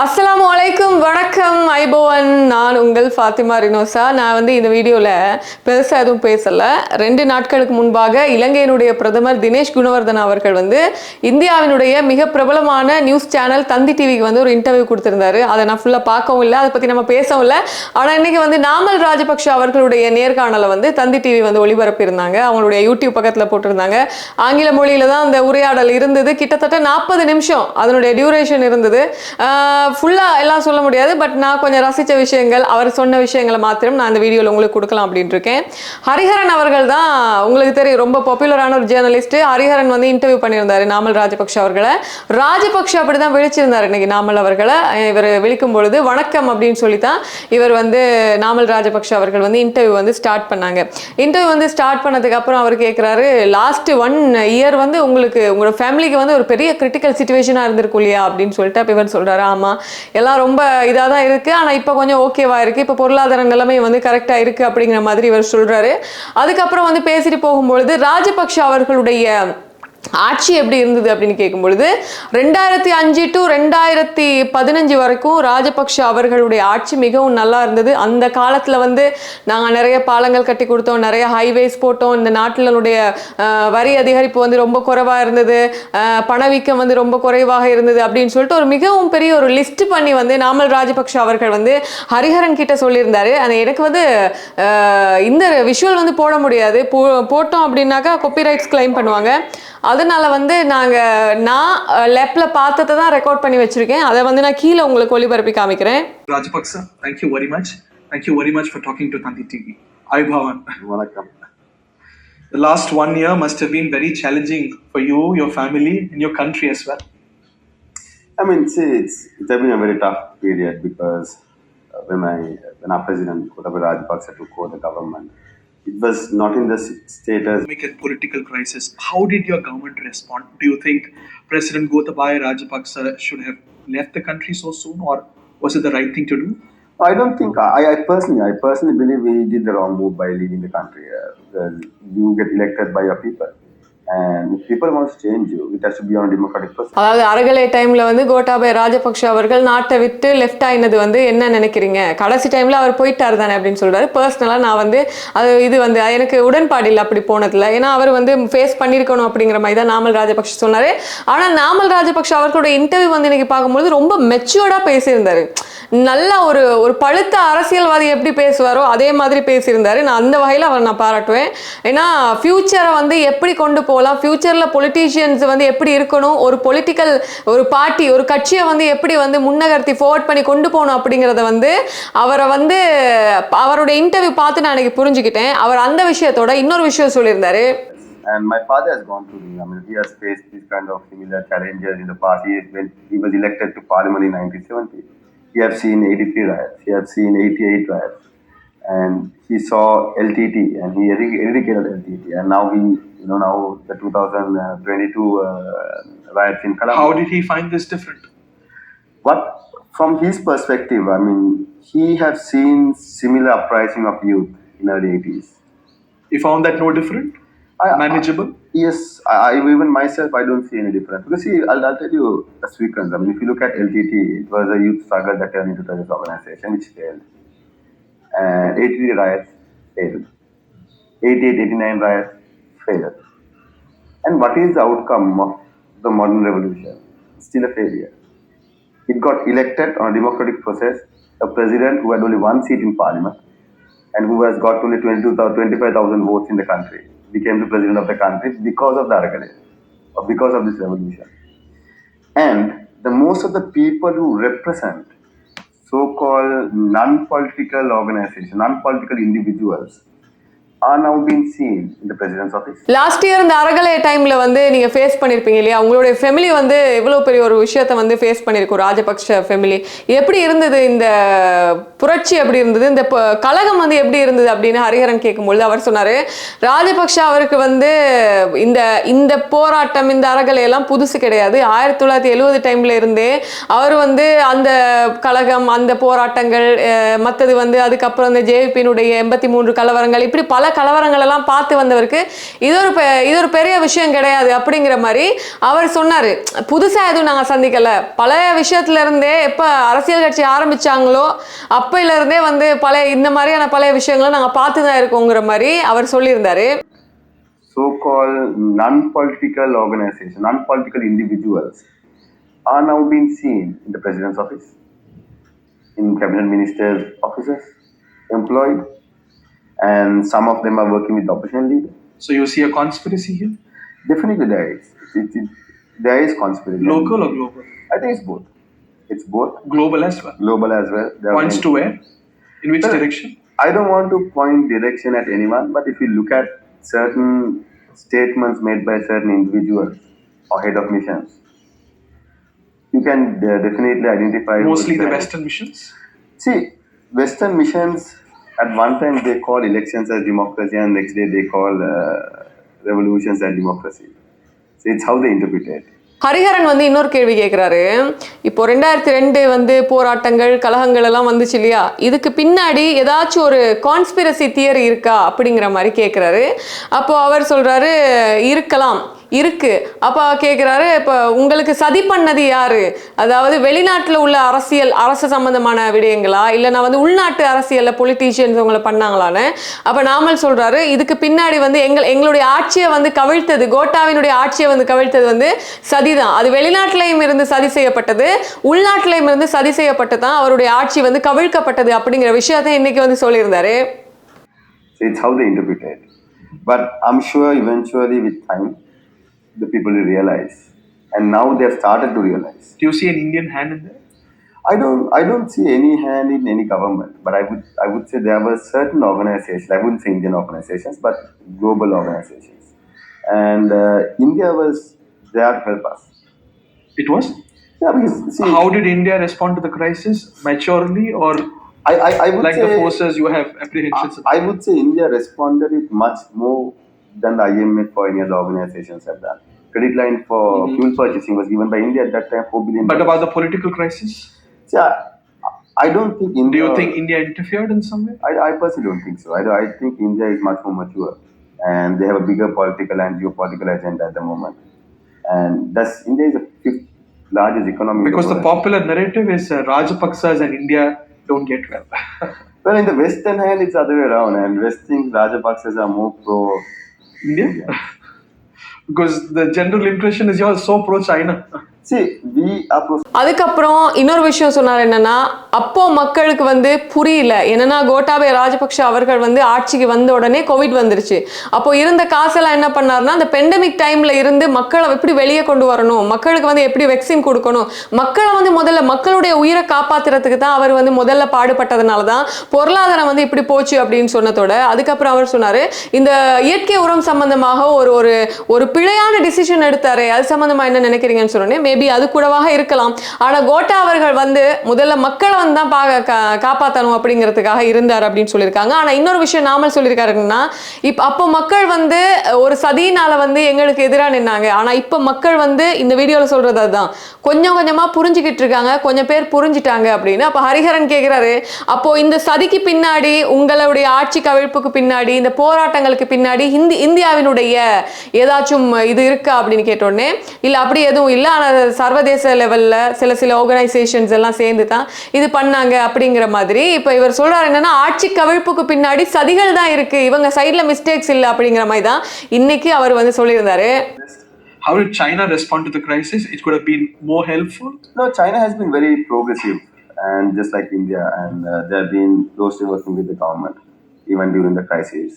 அஸ்ஸலாமு அலைக்கும் வணக்கம் ஐபோவன். நான் உங்கள் ஃபாத்திமா ரினோசா. நான் இந்த வீடியோவில் பெருசாக எதுவும் பேசலை. 2 நாட்களுக்கு முன்பாக இலங்கையினுடைய பிரதமர் தினேஷ் குணவர்தன அவர்கள் இந்தியாவினுடைய மிக பிரபலமான நியூஸ் சேனல் தந்தி டிவிக்கு ஒரு இன்டர்வியூ கொடுத்திருந்தாரு. அதை நான் ஃபுல்லாக பார்க்கவும் இல்லை, அதை பற்றி நம்ம பேசவும் இல்லை. ஆனால் இன்னைக்கு நாமல் ராஜபக்ஷ அவர்களுடைய நேர்காணலை தந்தி டிவி ஒளிபரப்பியிருந்தாங்க. அவங்களுடைய யூடியூப் பக்கத்தில் போட்டிருந்தாங்க. ஆங்கில மொழியில தான் அந்த உரையாடல் இருந்தது. கிட்டத்தட்ட 40 நிமிஷம் அதனுடைய டியூரேஷன் இருந்தது. ஃபுல்லா எல்லாம் சொல்ல முடியாது, பட் நான் கொஞ்சம் ரசிச்ச விஷயங்கள், அவர் சொன்ன விஷயங்களை மாத்திரம் நான் இந்த வீடியோவில் உங்களுக்கு கொடுக்கலாம் அப்படின்ட்டு இருக்கேன். ஹரிஹரன் அவர்கள் தான் உங்களுக்கு தெரியும், ரொம்ப பாப்புலரான ஒரு ஜேர்னலிஸ்ட். ஹரிஹரன் இன்டர்வியூ பண்ணியிருந்தாரு நாமல் ராஜபக்ஷ அவர்களை. ராஜபக்ஷ அப்படிதான் விழிச்சிருந்தாரு இன்னைக்கு நாமல் அவர்களை. இவர் விழிக்கும் பொழுது வணக்கம் அப்படின்னு சொல்லித்தான் இவர் நாமல் ராஜபக்ஷ அவர்கள் இன்டர்வியூ ஸ்டார்ட் பண்ணாங்க. இன்டர்வியூ ஸ்டார்ட் பண்ணதுக்கு அப்புறம் அவர் கேட்கிறாரு, லாஸ்ட் 1 இயர் உங்களுக்கு உங்களோட ஃபேமிலிக்கு ஒரு பெரிய கிரிட்டிக்கல் சிச்சுவேஷனா இருந்திருக்கும் இல்லையா அப்படின்னு சொல்லிட்டு அப்ப இவர் சொல்றாரு, ஆமா எல்லாம் ரொம்ப இதாக தான் இருக்கு, ஆனா இப்போ கொஞ்சம் ஓகேவா இருக்கு, இப்போ பொருளாதார நிலைமை கரெக்டா இருக்கு அப்படிங்கிற மாதிரி இவர் சொல்றாரு. அதுக்கப்புறம் பேசிட்டு போகும்பொழுது ராஜபக்ஷ அவர்களுடைய ஆட்சி எப்படி இருந்தது அப்படின்னு கேட்கும்பொழுது 2005 to 2015 வரைக்கும் ராஜபக்ஷ அவர்களுடைய ஆட்சி மிகவும் நல்லா இருந்தது. அந்த காலத்துல நாங்கள் நிறைய பாலங்கள் கட்டி கொடுத்தோம், நிறைய ஹைவேஸ் போட்டோம், இந்த நாட்டினுடைய வரி அதிகரிப்பு ரொம்ப குறைவா இருந்தது, பணவீக்கம் ரொம்ப குறைவாக இருந்தது அப்படின்னு சொல்லிட்டு ஒரு மிகவும் பெரிய ஒரு லிஸ்ட் பண்ணி நாமல் ராஜபக்ஷ அவர்கள் ஹரிஹரன் கிட்ட சொல்லியிருந்தாரு. அந்த எனக்கு இந்த விஷுவல் போட முடியாது, போட்டோம் அப்படின்னாக்கா காப்பிரைட்ஸ் கிளைம் பண்ணுவாங்க. அதனால நான் லேப்ல பார்த்ததை தான் ரெக்கார்ட் பண்ணி வச்சிருக்கேன். அதை நான் கீழே உங்களுக்கு ஒளிபரப்பி காமிக்கிறேன். Rajapaksa, thank you very much. Thank you very much for talking to Tandi TV. Vijay Fan. The last 1 year must have been very challenging for you, your family, and your country as well. I mean, see, it's been a very tough period because when our president Rajapaksa took over the government, it was not in the status. A political crisis. How did your government respond? Do you think President Gotabaya Rajapaksa should have left the country so soon, or was it the right thing to do? I don't think. I personally believe we did the wrong move by leaving the country. Because you get elected by your people. And if people want to change you, it has to be on a democratic process. அதாவது அறகலை டைம்ல கோட்டாபய ராஜபக்ஷ அவர்கள் நாட்டை விட்டு left ஆயினது என்ன நினைக்கிறீங்க? கடைசி டைம்ல அவர் போயிட்டாரு தானே அப்படின்னு சொல்றாரு. பர்சனலா நான் அது இது எனக்கு உடன்பாடு இல்லை அப்படி போனதுல. ஏன்னா அவர் ஃபேஸ் பண்ணிருக்கணும் அப்படிங்கிற மாதிரி தான் நாமல் ராஜபக்ஷ சொன்னாரு. ஆனா நாமல் ராஜபக்ஷ அவர்களோட இன்டர்வியூ இன்னைக்கு பார்க்கும்போது ரொம்ப மெச்சூர்டா பேசியிருந்தாரு. நல்ல ஒரு பழுத்த அரசியல்வாதி எப்படி பேசுவாரோ அதே மாதிரி பேசியிருந்தாரு. நான் அந்த வகையில் அவர் நான் பாராட்டுவேன். ஏன்னா ஃபியூச்சரை எப்படி கொண்டு போகலாம், ஃபியூச்சர்ல பொலிட்டீஷியன்ஸ் எப்படி இருக்கணும், ஒரு பொலிட்டிக்கல் ஒரு பார்ட்டி ஒரு கட்சியை எப்படி முன்னகர்த்தி ஃபார்வர்ட் பண்ணி கொண்டு போகணும் அப்படிங்கிறத அவரை அவருடைய இன்டர்வியூ பார்த்து நான் எனக்கு புரிஞ்சுக்கிட்டேன். அவர் அந்த விஷயத்தோட இன்னொரு விஷயம் சொல்லியிருந்தாரு. And my father has gone through this. I mean, he has faced these kind of similar challenges in the past. When he was elected to parliament in 1970, he has seen 83 riots, he has seen 88 riots, and he saw LTT, and he eradicated LTT, and now now the 2022 riots in Colombo. How did he find this different? What, from his perspective, I mean, he has seen similar uprising of youth in early 80s. He found that no different? Manageable? Yes, I even myself, I don't see any difference. Because see, I'll tell you a sequence. I mean, if you look at LTT, it was a youth struggle that turned into a terrorist organization, which failed. 83 riots failed. 88, 89 riots failed. And what is the outcome of the modern revolution? Still a failure. It got elected on a democratic process, a president who had only 1 seat in parliament, and who has got only 25,000 votes in the country, became the president of the country because of the Aragale, or because of this revolution. And the most of the people who represent so-called non-political organizations, non-political individuals, are now being seen in the president's office. Last year இந்த அறகலை டைம்ல நீங்க face பண்ணிருப்பீங்க இல்லையா? உங்களுடைய family எவ்வளவு பெரிய ஒரு விஷயத்தை ஃபேஸ் பண்ணிருக்கும் ராஜபக்ஷ ஃபேமிலி. எப்படி இருந்தது இந்த புரட்சி, எப்படி இருந்தது இந்த கலகம் எப்படி இருந்தது அப்படின்னு ஹரிஹரன் கேட்கும்பொழுது அவர் சொன்னாரு, ராஜபக்ஷ அவருக்கு இந்த இந்த போராட்டம் இந்த அறகலை எல்லாம் புதுசு கிடையாது. 1970 டைம்ல இருந்தே அவர் அந்த கலகம் அந்த போராட்டங்கள் மற்றது அதுக்கப்புறம் இந்த ஜேவிபியினுடைய 83 கலவரங்கள் இப்படி பல பல கலவரங்கள் எல்லாம் பார்த்து வந்தவருக்கு இது ஒரு பெரிய விஷயம் கிடையாது அப்படிங்கிற மாதிரி அவர் சொன்னாரு. புதுசா எதுவும் நாங்க சந்திக்கல, பழைய விஷயத்துல இருந்தே எப்ப அரசியல் கட்சி ஆரம்பிச்சாங்களோ அப்பையில இருந்தே வந்து இந்த மாதிரியான பழைய விஷயங்களை நாங்க பார்த்துதான் இருக்கோங்கிற மாதிரி அவர் சொல்லியிருந்தாரு. So-called non-political organizations, non-political individuals are now being seen in the president's office, in cabinet ministers' offices, employed, and some of them are working with the opposition leader. So you see a conspiracy here? Definitely there is. There is conspiracy. Local or global? I think it's both. It's both. Global as well? Global as well. Points to where? In which direction? I don't want to point direction at anyone, but if you look at certain statements made by certain individuals or head of missions, you can definitely identify. Mostly the Western missions? See, Western missions, at one time they call elections as democracy, and next day they call revolutions as democracy. So it's how they interpret it. Hariharan வந்து இன்னொரு கேள்வி கேட்குறாரு. இப்போ 2002 வந்து போராட்டங்கள் கலகங்கள் எல்லாம் வந்துச்சு இல்லையா, இதுக்கு பின்னாடி ஏதாச்சும் ஒரு கான்ஸ்பிரசி தியரி இருக்கா அப்படிங்கிற மாதிரி கேட்குறாரு. அப்போ அவர் சொல்றாரு இருக்கலாம், இருக்கு. அப்ப கேட்குறாரு, இப்போ உங்களுக்கு சதி பண்ணது யாரு, அதாவது வெளிநாட்டில் உள்ள அரசு சம்பந்தமான விடயங்களா, இல்லை நான் வந்து உள்நாட்டு அரசியலில் பொலிட்டீஷியன்ஸ் உங்களை பண்ணாங்களான்னு. அப்போ நாமல் சொல்றாரு இதுக்கு பின்னாடி வந்து எங்களுடைய ஆட்சியை வந்து கவிழ்த்தது, கோட்டாவினுடைய ஆட்சியை வந்து கவிழ்த்தது வந்து சதிதான். அது வெளிநாட்டிலையும் இருந்து சதி செய்யப்பட்டது, உள்நாட்டிலையும் இருந்து சதி செய்யப்பட்டு தான் அவருடைய ஆட்சி வந்து கவிழ்க்கப்பட்டது அப்படிங்கிற விஷயத்தை இன்னைக்கு வந்து சொல்லியிருந்தாரு. It's how they interpret it. But I'm sure eventually with time the people will realize, and now they have started to realize. Do you see an Indian hand in there? I don't see any hand in any government, but I would say there were certain organizations, I wouldn't say Indian organizations, but global organizations, and India was there to help us. It was? Yeah, because see, how did India respond to the crisis? Maturely, or I would like say, the forces you have apprehensions about? I would say India responded it much more than the IMF or any other organizations have done. Credit line for fuel purchasing was given by India at that time, $4 billion. But about the political crisis? Yeah, I don't think India. Do you think India interfered in some way? I personally don't think so. I think India is much more mature, and they have a bigger political and geopolitical agenda at the moment. And thus, India is the 5th largest economy. Because the popular narrative is Rajapaksas and India don't get well. Well, in the Western hand, it's the other way around, and West thinks Rajapaksas are more pro India? Because the general impression is you're so pro-China. See, we are pro. அதுக்கப்புறம் இன்னொரு விஷயம் சொன்னார். என்னன்னா, அப்போ மக்களுக்கு வந்து புரியல. என்னன்னா, கோட்டாபய ராஜபக்ஷ அவர்கள் வந்து ஆட்சிக்கு வந்த உடனே கோவிட் வந்துருச்சு. அப்போ இருந்த காசெல்லாம் என்ன பண்ணாருன்னா, அந்த பெண்டமிக் டைம்ல இருந்து மக்களை எப்படி வெளியே கொண்டு வரணும், மக்களுக்கு வந்து எப்படி வெக்சின் கொடுக்கணும், மக்களை வந்து முதல்ல மக்களுடைய உயிரை காப்பாத்துறதுக்கு தான் அவர் வந்து முதல்ல பாடுபட்டதுனால தான் பொருளாதாரம் வந்து இப்படி போச்சு அப்படின்னு சொன்னதோட, அதுக்கப்புறம் அவர் சொன்னாரு இந்த இயற்கை உரம் சம்பந்தமாக ஒரு பிழையான டிசிஷன் எடுத்தாரு, அது சம்பந்தமா என்ன நினைக்கிறீங்கன்னு சொன்னோன்னே மேபி அது கூடவாக இருக்கலாம். ஆனா கோட்டா அவர்கள் வந்து முதல்ல மக்களை வந்து தான் காப்பாற்றணும் அப்படிங்கிறதுக்காக இருந்தார் அப்படின்னு சொல்லியிருக்காங்க. ஆனா இன்னொரு விஷயம் நாமல் சொல்லியிருக்காருன்னா, அப்போ மக்கள் வந்து ஒரு சதியினால வந்து எங்களுக்கு எதிராக நின்னாங்க. ஆனா இப்ப மக்கள் வந்து இந்த வீடியோல சொல்றது அதுதான், கொஞ்சம் கொஞ்சமா புரிஞ்சுக்கிட்டு இருக்காங்க, கொஞ்சம் பேர் புரிஞ்சுட்டாங்க அப்படின்னு. அப்ப ஹரிஹரன் கேட்கிறாரு, அப்போ இந்த சதிக்கு பின்னாடி, உங்களுடைய ஆட்சி கவிழ்ப்புக்கு பின்னாடி, இந்த போராட்டங்களுக்கு பின்னாடி இந்தியாவினுடைய ஏதாச்சும் இது இருக்கா அப்படின்னு கேட்டோடனே, இல்ல அப்படி எதுவும் இல்லை, ஆனா சர்வதேச லெவல்ல சில ஆர்கனைசேஷன்ஸ் எல்லாம் சேர்ந்து தான் இது பண்ணாங்க அப்படிங்கிற மாதிரி. இப்ப இவர் சொல்றாரு என்னன்னா, ஆட்சி கவிழ்ப்புக்கு பின்னாடி சதிகள் தான் இருக்கு, இவங்க சைடுல மிஸ்டேக்ஸ் இல்லை அப்படிங்கிற மாதிரி தான் இன்னைக்கு அவர் வந்து சொல்லியிருந்தாரு. How did China respond to the crisis? It could have been more helpful. No, China has been very progressive, and just like India, and they have been closely working with the government even during the crisis.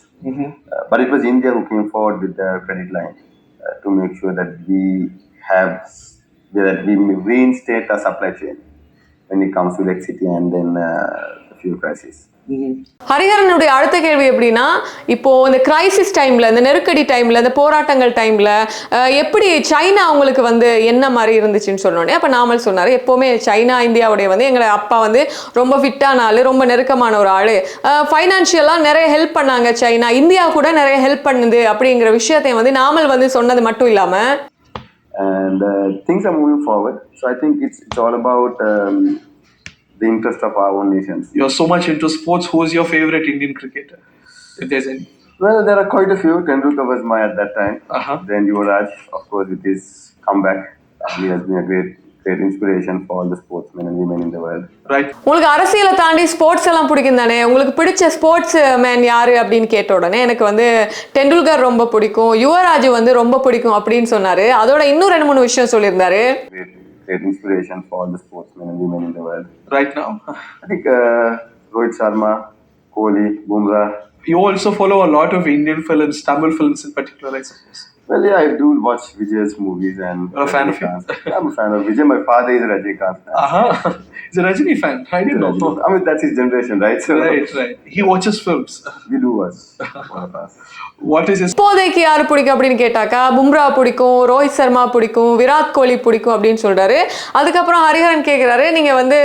But it was India who came forward with the credit line to make sure that we reinstate our supply chain when it comes to electricity and then the fuel crisis. ஹரிஹரனுடைய அடுத்த கேள்வி எப்படின்னா, இப்போ இந்த crisis டைம்ல, இந்த நெருக்கடி டைம்ல, இந்த போராட்டங்கள் டைம்ல எப்படி சைனா அவங்களுக்கு வந்து என்ன மாதிரி இருந்துச்சுன்னு சொன்னோடனே அப்ப நாமல் சொன்னாரு, எப்பவுமே சைனா இந்தியாவுடைய வந்து எங்களை அப்பா வந்து ரொம்ப ஃபிட்டான ஆளு, ரொம்ப நெருக்கமான ஒரு ஆளு, ஃபைனான்சியலா நிறைய ஹெல்ப் பண்ணாங்க சைனா, இந்தியா கூட நிறைய ஹெல்ப் பண்ணுது அப்படிங்கிற விஷயத்தை வந்து நாமல் வந்து சொன்னது மட்டும் இல்லாம, and things are moving forward. So I think it's all about the interest of our own nations. You're so much into sports. Who's your favorite Indian cricketer, if there's any? Well, there are quite a few. Tendulkar was my at that time. Then Yuvraj, of course, with his comeback, he has been a great inspiration for all the sportsmen and women in the world. Right. உங்களுக்கு அரசியலை தாண்டி sports எல்லாம் பிடிக்கும் தானே? உங்களுக்கு பிடிச்ச sports man யாரு அப்படின்னு கேட்ட உடனே எனக்கு வந்து டெண்டுல்கர் ரொம்ப பிடிக்கும், யுவராஜ் வந்து ரொம்ப பிடிக்கும் அப்படின்னு சொன்னாரு. அதோட இன்னும் 2-3 விஷயம் சொல்லியிருந்தாரு. Great inspiration for all the sportsmen and women in the world. Right now, I think Rohit Sharma, Kohli, Bumrah. You also follow a lot of Indian films, Tamil films in particular, I suppose. Well, yeah, I do watch Vijay's movies and. You're a fan of him? I'm a fan of Vijay. My father is a Rajinikanth fan. He's a Rajini fan. I didn't know. I mean, that's his generation, right? So Right. He watches films. We do watch. All of us. What is his? இப்போதைக்கு யாரு பிடிக்கும் அப்படின்னு கேட்டாக்கா பும்ரா பிடிக்கும், ரோஹித் சர்மா பிடிக்கும், விராட் கோலி பிடிக்கும் அப்படின்னு சொல்றாரு. அதுக்கப்புறம் ஹரிஹரன் கேட்கிறாரு, நீங்க வந்து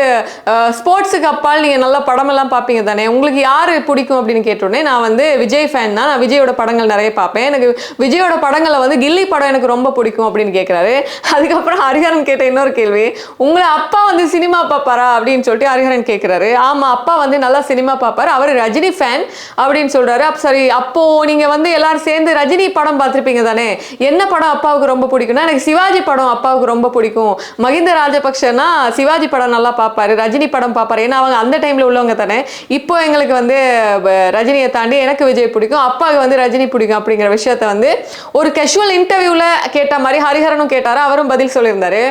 ஸ்போர்ட்ஸுக்கு அப்பால் நீங்க நல்ல படம் எல்லாம் பார்ப்பீங்க தானே, உங்களுக்கு யாரு பிடிக்கும் அப்படின்னு கேட்டோடனே நான் வந்து விஜய் ஃபேன் தான், நான் விஜயோட படங்கள் நிறைய பார்ப்பேன், எனக்கு விஜயோட படங்களை வந்து கில்லி படம் எனக்கு ரொம்ப பிடிக்கும் அப்படின்னு கேட்கிறாரு. அதுக்கப்புறம் ஹரிஹரன் கேட்ட இன்னொரு கேள்வி, உங்களை அப்பா வந்து சினிமா பார்ப்பாரா அப்படின்னு சொல்லிட்டு ஹரிஹரன் கேட்கிறாரு. ஆமா, அப்பா வந்து நல்லா சினிமா பார்ப்பாரு, அவர் ரஜினி ஃபேன் அப்படின்னு சொல்றாரு. சரி, அப்போ நீங்க வந்து எல்லாரும் சேர்ந்து ரஜினி படம் பார்த்திருப்பீங்க தானே, என்ன படம் அப்பாவுக்கு ரொம்ப பிடிக்கும்னா எனக்கு சிவாஜி படம் அப்பாவுக்கு ரொம்ப பிடிக்கும், மகிந்த ராஜபக்ஷனா சிவாஜி படம் நல்லா பார்ப்பாரு, ரஜினி படம் பார்ப்பாரு, ஏன்னா அவங்க அந்த டைம்ல உள்ளவங்க தானே. இப்போ எங்களுக்கு வந்து ரஜினியை தாண்டி எனக்கு விஜய் பிடிக்கும், அப்பாவுக்கு வந்து ரஜினி பிடிக்கும் அப்படிங்கிற விஷயத்த வந்து ஒரு கேஷுவல் இன்டர்வியூல கேட்ட மாதிரி ஹரிஹரனும் கேட்டாரு, அவரும் பதில் சொல்லியிருந்தாரு.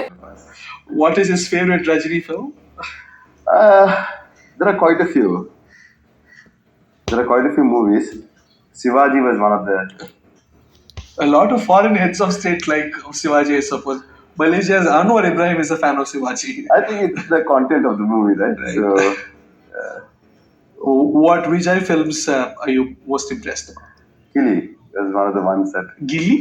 What is his favorite Rajini film? There are quite a few. There are quite a few movies. Shivaji was one of the. A lot of foreign heads of state like Shivaji, I suppose. Malaysia's Anwar Ibrahim is a fan of Shivaji. I think it's the content of the movie, right? So, what Vijay films are you most impressed about? Gilly was one of the ones that. Gilly?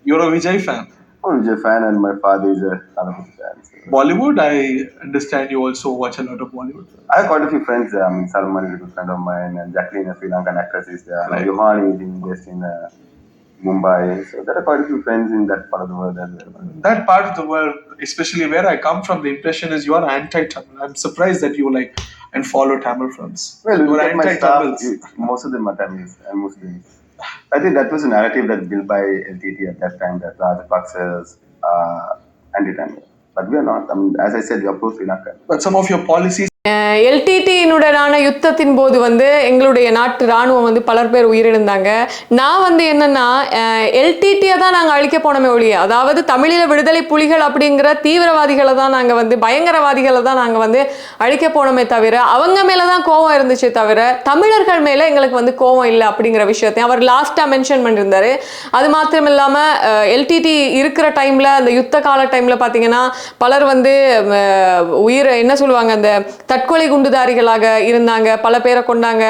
You're a Vijay fan. I'm a Vijay fan, and my father is a Kannada fan. So. Bollywood, I understand you also watch a lot of Bollywood. I have quite a few friends there. I mean, Salman is a good friend of mine, and Jacqueline, a Sri Lankan actress, is there. Right. Yohani is based in Mumbai. So there are quite a few friends in that part of the world as well. That part of the world, especially where I come from, the impression is you are anti-Tamil. I'm surprised that you like and follow Tamil films. Well, you look are at my staff. anti-Tamils. Most of them are Tamils and Muslims. I think that was a narrative that built by LTT at that time, that Rajpaksas are anti-Tamil. But we are not. I mean, as I said, we are pro-Sri Lankan. But some of your policies. எல்டிடியினுடனான யுத்தத்தின் போது வந்து எங்களுடைய நாட்டு ராணுவம் வந்து பலர் பேர் உயிரிழந்தாங்க. நான் வந்து என்னன்னா எல்டிடியை தான் நாங்கள் அழிக்க போனோமே ஒழிய, அதாவது தமிழீழ விடுதலை புலிகள் அப்படிங்கிற தீவிரவாதிகளை தான் நாங்கள் வந்து பயங்கரவாதிகளை தான் நாங்கள் வந்து அழிக்க போனோமே தவிர அவங்க மேலே தான் கோவம் இருந்துச்சே தவிர தமிழர்கள் மேலே எங்களுக்கு வந்து கோவம் இல்லை அப்படிங்கிற விஷயத்தையும் அவர் லாஸ்ட்டாக மென்ஷன் பண்ணியிருந்தாரு. அது மாத்திரம் இல்லாமல் எல்டிடி இருக்கிற டைமில் அந்த யுத்த கால டைமில் பார்த்தீங்கன்னா பலர் வந்து உயிரை என்ன சொல்லுவாங்க, அந்த தற்கொலை குண்டுதாரிகளாக இருந்தாங்க, பல பேரை கொண்டாங்க,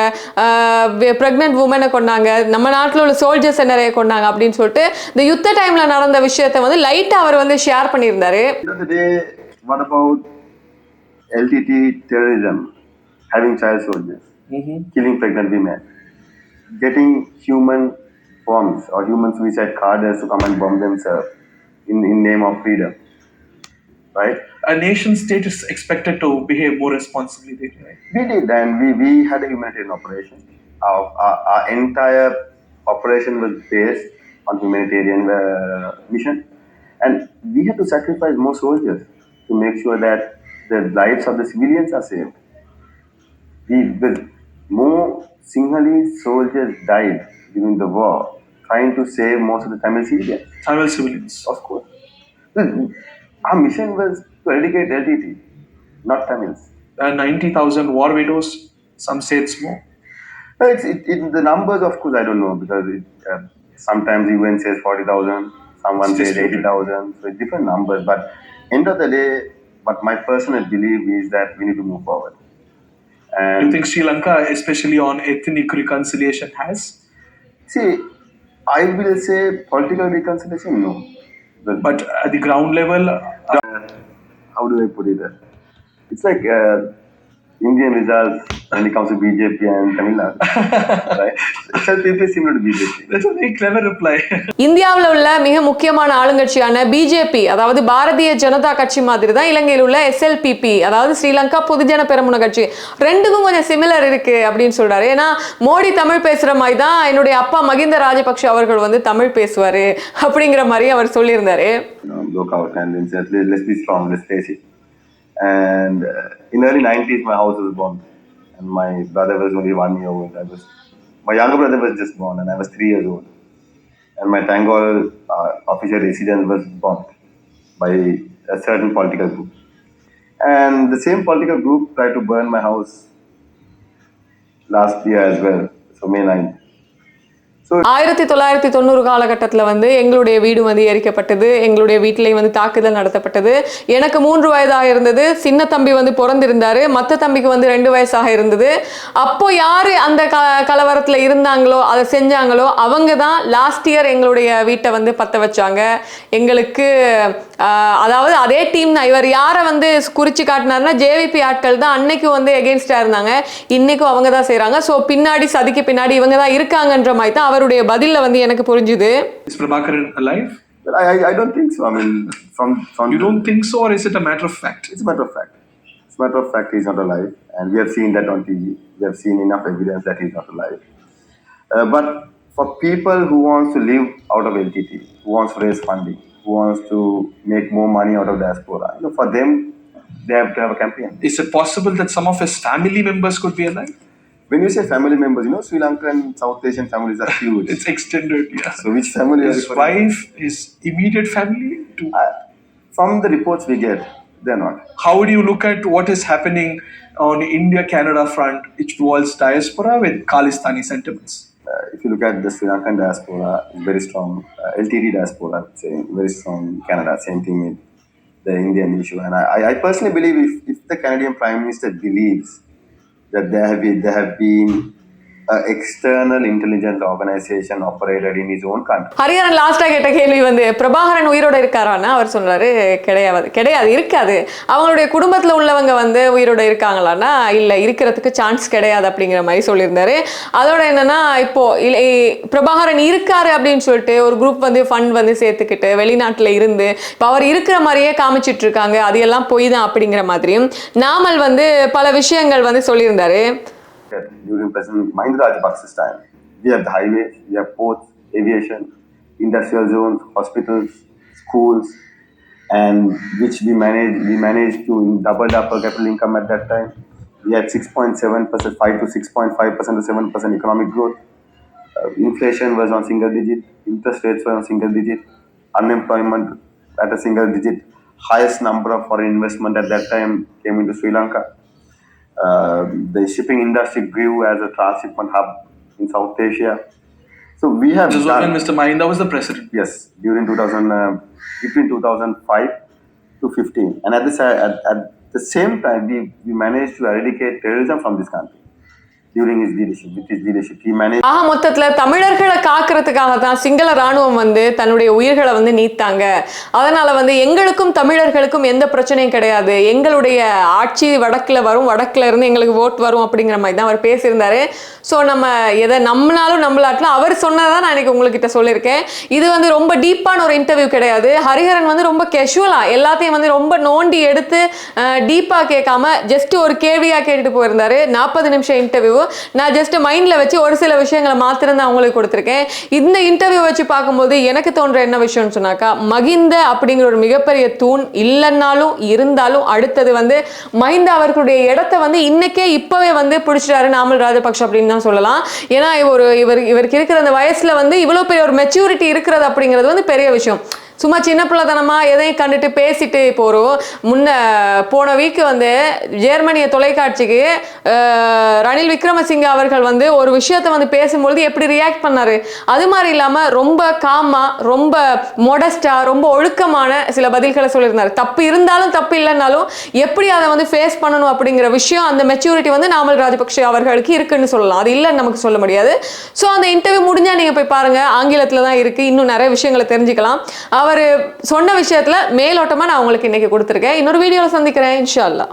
பிரெக்னன்ட் உமனை கொண்டாங்க, நம்ம நாட்டில் உள்ள சோல்ஜர்ஸ் நிறைய கொண்டாங்க அப்படின்னு சொல்லிட்டு இந்த யுத்த டைம்ல நடந்த விஷயத்தை வந்து லைட்டா அவர் வந்து ஷேர் பண்ணியிருந்தாரு. What about LTT terrorism, having child soldiers, killing pregnant women, getting human forms or human suicide carders to come and bomb themselves in name of freedom, right? A nation state is expected to behave more responsibly, right? We did, and we had a humanitarian operation. Our entire operation was based on humanitarian mission, and we had to sacrifice more soldiers to make sure that the lives of the civilians are saved. More Sinhalese soldiers died during the war trying to save most of the Tamil civilians. Tamil civilians. Of course. Our mission was to eradicate LTT, not Tamils. 90,000 war widows, some say it's more. No, the numbers, of course, I don't know, because sometimes UN says 40,000, someone says 80,000, so it's different numbers. But end of the day, what my personal belief is that we need to move forward. And you think Sri Lanka, especially on ethnic reconciliation, has? See, I will say political reconciliation, no. But at the ground level, how do I put it? It's like Indian results when it comes to BJP and Tamil Nadu, right? Itself people similar to BJP. That's a very clever reply. இந்தியாவில் உள்ள மிக முக்கியமான ஆளுங்கட்சியான BJP, அதாவது பாரதிய ஜனதா கட்சி மாதிரி தான் இலங்கையில் உள்ள SLPP, அதாவது ஸ்ரீலங்கா பொதுஜன பெரமுன கட்சி, ரெண்டுக்கும் கொஞ்சம் சிமிலர் இருக்கு அப்படின்னு சொல்றாரு. ஏன்னா மோடி தமிழ் பேசுற மாதிரி தான் என்னுடைய அப்பா மகிந்த ராஜபக்ஷ அவர்கள் வந்து தமிழ் பேசுவாரு அப்படிங்கிற மாதிரி அவர் சொல்லியிருந்தாரு. Broke out and then said, let's be strong, let's face it. And in early 90s, my house was bombed, and my brother was only 1 year old. My younger brother was just born, and I was 3 years old. And my Tangol official residence was bombed by a certain political group. And the same political group tried to burn my house last year as well, so May 9th. 1990 காலகட்டத்தில் வந்து எங்களுடைய வீடு வந்து எரிக்கப்பட்டது, எங்களுடைய வீட்டிலையும் வந்து தாக்குதல் நடத்தப்பட்டது. எனக்கு 3 வயதாக இருந்தது, சின்ன தம்பி வந்து பிறந்திருந்தாரு, மற்ற தம்பிக்கு வந்து 2 வயசாக இருந்தது. அப்போ யாரு அந்த கலவரத்தில் இருந்தாங்களோ அதை செஞ்சாங்களோ அவங்க தான் லாஸ்ட் இயர் எங்களுடைய வீட்டை வந்து பற்ற வச்சாங்க. எங்களுக்கு அதாவது அதே டீம் தான். இவர் யாரை வந்து குறிச்சு காட்டினார்னா JVP ஆட்கள் தான் அன்னைக்கும் வந்து எகெயின்ஸ்டா இருந்தாங்க, இன்னைக்கும் அவங்க தான் செய்றாங்க. ஸோ பின்னாடி சதிக்கு பின்னாடி இவங்க தான் இருக்காங்கன்ற மாதிரி தான் அவருடைய பதில்ல வந்து எனக்கு புரிஞ்சுது. Is Prabhakaran alive? Well, I don't think so. I mean, from you don't think so, or is it a matter of fact? It's a matter of fact. It's a matter of fact he's not alive, and we have seen that on TV. We have seen enough evidence that he's not alive. But for people who wants to live out of LTT, who wants to raise funding, who wants to make more money out of diaspora, for them, they have to have a campaign. Is it possible that some of his family members could be alive? When you say family members, Sri Lankan South Asian families are huge. It's extended, yeah. So which family? His wife, his immediate family? From the reports we get, they're not. How would you look at what is happening on India-Canada front, which involves diaspora with Khalistani sentiments? If you look at the Sri Lankan diaspora, it's very strong. LTT diaspora, I would say, very strong in Canada. Same thing with the Indian issue. And I personally believe if the Canadian Prime Minister believes that there have been an external intelligence organization operated in his own country. Hariharan லாஸ்டா கேட்ட கேள்வி வந்து பிரபாகரன் உயிரோட இருக்காரான்னா அவர் சொல்றாரு கிடையாது இருக்காது. அவங்களுடைய குடும்பத்துல உள்ளவங்க வந்து உயிரோட இருக்காங்களான்னா இல்ல, இருக்கிறதுக்கு சான்ஸ் கிடையாது அப்படிங்கிற மாதிரி சொல்லியிருந்தாரு. அதோட என்னன்னா இப்போ பிரபாகரன் இருக்காரு அப்படின்னு சொல்லிட்டு ஒரு குரூப் வந்து ஃபண்ட் வந்து சேர்த்துக்கிட்டு வெளிநாட்டுல இருந்து இப்போ அவர் இருக்கிற மாதிரியே காமிச்சிட்டு இருக்காங்க, அது எல்லாம் பொய் தான் அப்படிங்கிற மாதிரியும் நாமல் வந்து பல விஷயங்கள் வந்து சொல்லியிருந்தாரு. During President Mahinda Rajapaksa's time, we have the highways, we have ports, aviation, industrial zones, hospitals, schools, and which we managed to double our per capita income at that time. We had 6.7%, 5 to 6.5% to 7% economic growth. Inflation was on single digit, interest rates were on single digit, unemployment at a single digit. Highest number of foreign investment at that time came into Sri Lanka. The shipping industry grew as a transshipment hub in South Asia. So we have this was when Mr. Mahinda was the president. Yes, during between 2005 to 15, and at the same time we managed to eradicate terrorism from this country. During his leadership, with his leadership, he managed. மொத்தத்துல தமிழர்களை காக்கிறதுக்காக தான் சிங்கள ராணுவம் வந்து தன்னுடைய உயிர்களை வந்து நீத்தாங்க. அதனால வந்து எங்களுக்கும் தமிழர்களுக்கும் எந்த பிரச்சனையும் கிடையாது, எங்களுடைய ஆட்சி வடக்குல வரும், வடக்குல இருந்து எங்களுக்கு ஓட் வரும் அப்படிங்கிற மாதிரி தான் அவர் பேசியிருந்தாரு. ஸோ நம்ம எதை நம்மளாலும் நம்மளாட்டில் அவர் சொன்னதான் நான் இன்னைக்கு உங்ககிட்ட சொல்லியிருக்கேன். இது வந்து ரொம்ப டீப்பான ஒரு இன்டர்வியூ கிடையாது. ஹரிஹரன் வந்து ரொம்ப கேஷுவலா எல்லாத்தையும் வந்து ரொம்ப நோண்டி எடுத்து டீப்பா கேட்காம ஜஸ்ட் ஒரு கேள்வியா கேட்டுட்டு போயிருந்தாரு. 40 நிமிஷம் இன்டர்வியூ. நான் ஜஸ்ட் மைண்ட்ல வச்சு ஒரு சில விஷயங்களை மாத்திரம் தான் உங்களுக்கு கொடுத்துருக்கேன். இந்த இன்டர்வியூ வச்சு பார்க்கும்போது எனக்கு தோன்ற என்ன விஷயம்னு சொன்னாக்கா, மகிந்த அப்படிங்கிற ஒரு மிகப்பெரிய தூண் இல்லைன்னாலும் இருந்தாலும் அடுத்தது வந்து மஹிந்த அவர்களுடைய இடத்தை வந்து இன்னைக்கே இப்பவே வந்து பிடிச்சிட்டாரு நாமல் ராஜபக்ஷ அப்படின்னு தான் சொல்லலாம். ஏன்னா இவருக்கு இருக்கிற அந்த வயசுல வந்து இவ்வளவு பெரிய ஒரு மெச்சூரிட்டி இருக்கிறது அப்படிங்கிறது வந்து பெரிய விஷயம். சும்மா சின்ன பிள்ளைத்தனமா எதையும் கண்டுட்டு பேசிட்டு இப்போ போன வீக்கு வந்து ஜெர்மனிய தொலைக்காட்சிக்கு ரணில் விக்ரமசிங்க அவர்கள் வந்து ஒரு விஷயத்தை வந்து பேசும்பொழுது எப்படி ரியாக்ட் பண்ணாரு, அது மாதிரி இல்லாம ரொம்ப காமா, ரொம்ப மொடஸ்டா, ரொம்ப ஒழுக்கமான சில பதில்களை சொல்லியிருந்தாரு. தப்பு இருந்தாலும் தப்பு இல்லைன்னாலும் எப்படி அதை வந்து ஃபேஸ் பண்ணணும் அப்படிங்கிற விஷயம், அந்த மெச்சூரிட்டி வந்து நாமல் ராஜபக்ஷ அவர்களுக்கு இருக்குன்னு சொல்லலாம். அது இல்லைன்னு நமக்கு சொல்ல முடியாது. ஸோ அந்த இன்டர்வியூ முடிஞ்சா நீங்க போய் பாருங்க, ஆங்கிலத்துல தான் இருக்கு, இன்னும் நிறைய விஷயங்களை தெரிஞ்சுக்கலாம். அவர் சொன்ன விஷயத்துல மேலோட்டமா நான் உங்களுக்கு இன்னைக்கு கொடுத்துருக்கேன். இன்னொரு வீடியோல சந்திக்கிறேன் இன்ஷா அல்லாஹ்.